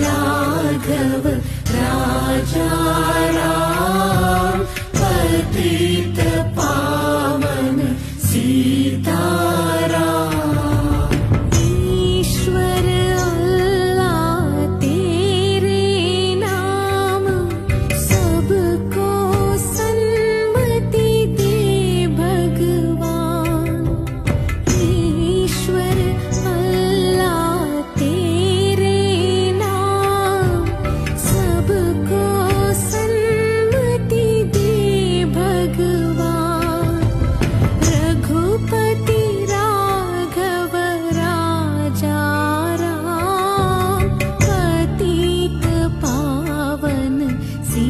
राघव राजा राम पतित पावन सीताराम। ईश्वर अल्लाह तेरे नाम सबको सन्मति दे भगवान। ईश्वर अल्लाह तेरे नाम सबको सन्मति दे भगवान। रघुपति राघव राजा राम पतित पावन सी